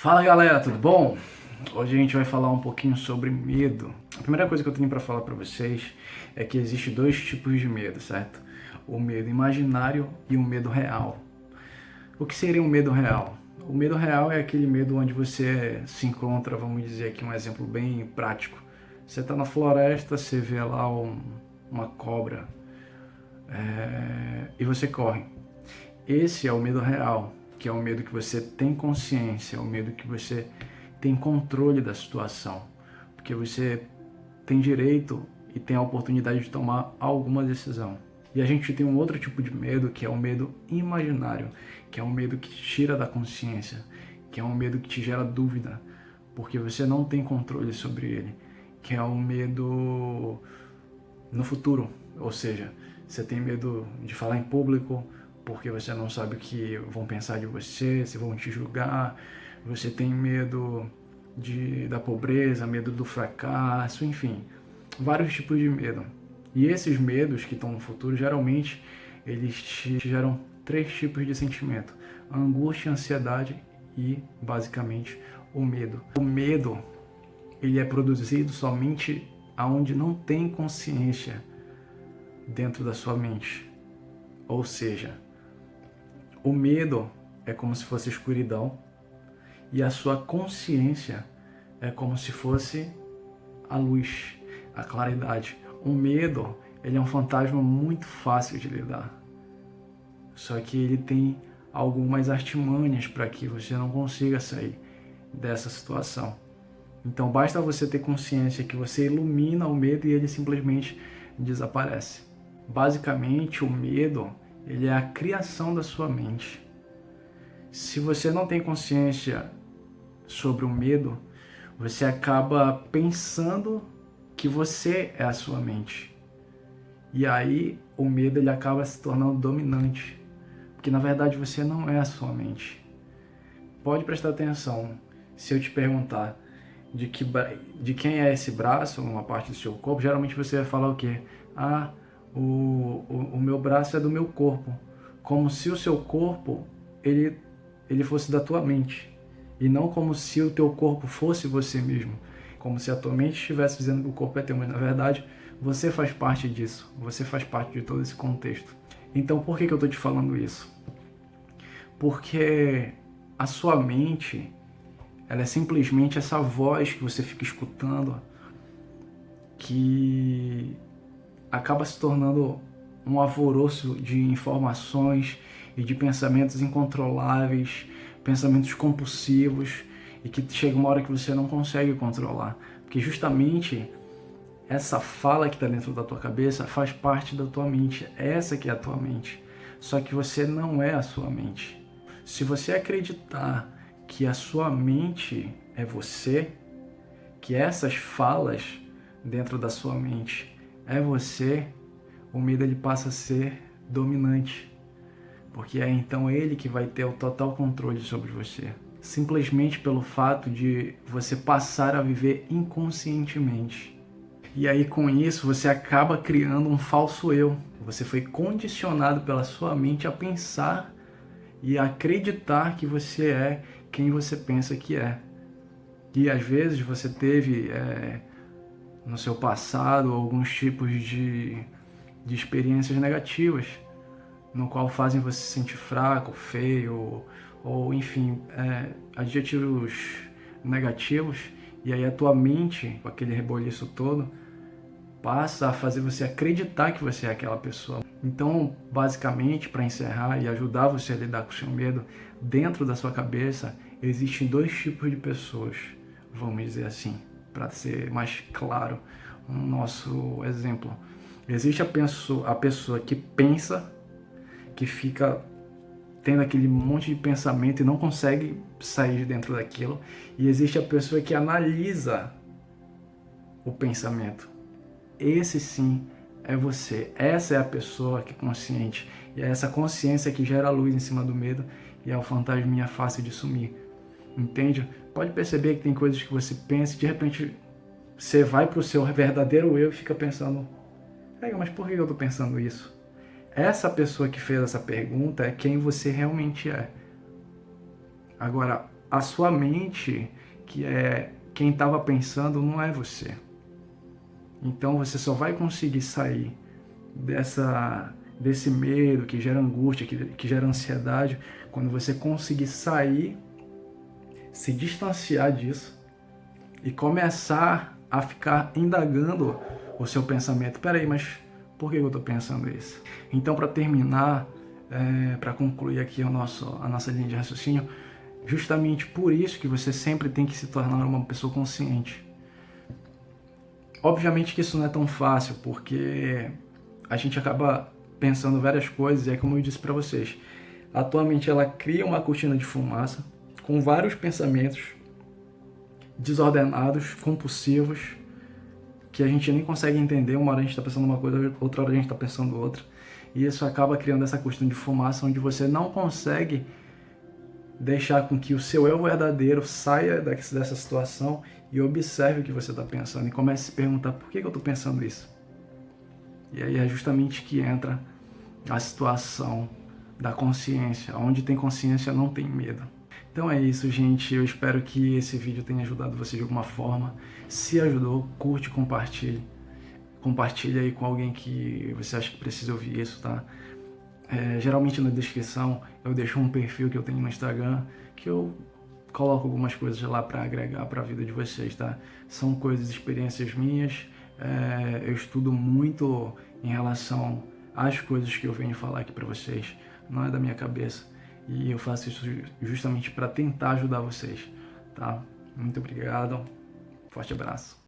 Fala galera, tudo bom? Hoje a gente vai falar um pouquinho sobre medo. A primeira coisa que eu tenho para falar para vocês é que existe dois tipos de medo, certo? O medo imaginário e o medo real. O que seria um medo real? O medo real é aquele medo onde você se encontra, vamos dizer aqui um exemplo bem prático. Você está na floresta, você vê lá uma cobra e você corre. Esse é o medo real, que é o medo que você tem consciência, é o medo que você tem controle da situação, porque você tem direito e tem a oportunidade de tomar alguma decisão. E a gente tem um outro tipo de medo, que é o medo imaginário, que é um medo que te tira da consciência, que é um medo que te gera dúvida, porque você não tem controle sobre ele, que é um medo no futuro, ou seja, você tem medo de falar em público, porque você não sabe o que vão pensar de você, se vão te julgar, você tem medo da pobreza, medo do fracasso, enfim, vários tipos de medo. E esses medos que estão no futuro, geralmente, eles te geram três tipos de sentimento: a angústia, a ansiedade e, basicamente, o medo. O medo, ele é produzido somente aonde não tem consciência dentro da sua mente. Ou seja, o medo é como se fosse escuridão e a sua consciência é como se fosse a luz, a claridade. O medo, ele é um fantasma muito fácil de lidar. Só que ele tem algumas artimanhas para que você não consiga sair dessa situação. Então basta você ter consciência que você ilumina o medo e ele simplesmente desaparece. Basicamente, o medo, ele é a criação da sua mente. Se você não tem consciência sobre o medo, você acaba pensando que você é a sua mente. E aí o medo, ele acaba se tornando dominante, porque na verdade você não é a sua mente. Pode prestar atenção, se eu te perguntar de quem é esse braço, uma parte do seu corpo, geralmente você vai falar o quê? Ah, o meu braço é do meu corpo, como se o seu corpo ele fosse da tua mente, e não como se o teu corpo fosse você mesmo, como se a tua mente estivesse dizendo que o corpo é teu, mas na verdade você faz parte disso, você faz parte de todo esse contexto. Então por que eu estou te falando isso? Porque a sua mente, ela é simplesmente essa voz que você fica escutando, que acaba se tornando um alvoroço de informações e de pensamentos incontroláveis, pensamentos compulsivos, e que chega uma hora que você não consegue controlar, porque justamente essa fala que está dentro da tua cabeça faz parte da tua mente, essa que é a tua mente, só que você não é a sua mente. Se você acreditar que a sua mente é você, que essas falas dentro da sua mente é você, o medo ele passa a ser dominante, porque é então ele que vai ter o total controle sobre você, simplesmente pelo fato de você passar a viver inconscientemente. E aí com isso você acaba criando um falso eu. Você foi condicionado pela sua mente a pensar e a acreditar que você é quem você pensa que é. E às vezes você teve no seu passado alguns tipos de experiências negativas, no qual fazem você se sentir fraco, feio, ou enfim, adjetivos negativos, e aí a tua mente, com aquele reboliço todo, passa a fazer você acreditar que você é aquela pessoa. Então, basicamente, para encerrar e ajudar você a lidar com o seu medo, dentro da sua cabeça existem dois tipos de pessoas, vamos dizer assim, para ser mais claro no nosso exemplo. Existe a pessoa que pensa, que fica tendo aquele monte de pensamento e não consegue sair de dentro daquilo, e existe a pessoa que analisa o pensamento. Esse sim é você, essa é a pessoa que é consciente, e é essa consciência que gera a luz em cima do medo, e é o fantasminha fácil de sumir, entende? Pode perceber que tem coisas que você pensa e de repente você vai para o seu verdadeiro eu e fica pensando, mas por que eu estou pensando isso? Essa pessoa que fez essa pergunta é quem você realmente é. Agora, a sua mente, que é quem estava pensando, não é você. Então você só vai conseguir sair desse medo que gera angústia, que gera ansiedade, quando você conseguir sair, se distanciar disso e começar a ficar indagando o seu pensamento. Peraí, mas por que eu estou pensando isso? Então, para terminar, para concluir aqui a nossa linha de raciocínio, justamente por isso que você sempre tem que se tornar uma pessoa consciente. Obviamente que isso não é tão fácil, porque a gente acaba pensando várias coisas, e é como eu disse para vocês, atualmente ela cria uma cortina de fumaça com vários pensamentos desordenados, compulsivos, que a gente nem consegue entender. Uma hora a gente está pensando uma coisa, outra hora a gente está pensando outra, e isso acaba criando essa cortina de fumaça onde você não consegue deixar com que o seu eu verdadeiro saia dessa situação e observe o que você está pensando e comece a se perguntar: por que eu estou pensando isso? E aí é justamente que entra a situação da consciência. Onde tem consciência não tem medo. Então é isso, gente. Eu espero que esse vídeo tenha ajudado você de alguma forma. Se ajudou, curte, compartilhe. Compartilhe aí com alguém que você acha que precisa ouvir isso, tá? Geralmente na descrição eu deixo um perfil que eu tenho no Instagram, que eu coloco algumas coisas lá para agregar para a vida de vocês, tá? São coisas, experiências minhas. Eu estudo muito em relação às coisas que eu venho falar aqui para vocês. Não é da minha cabeça. E eu faço isso justamente para tentar ajudar vocês, tá? Muito obrigado. Forte abraço.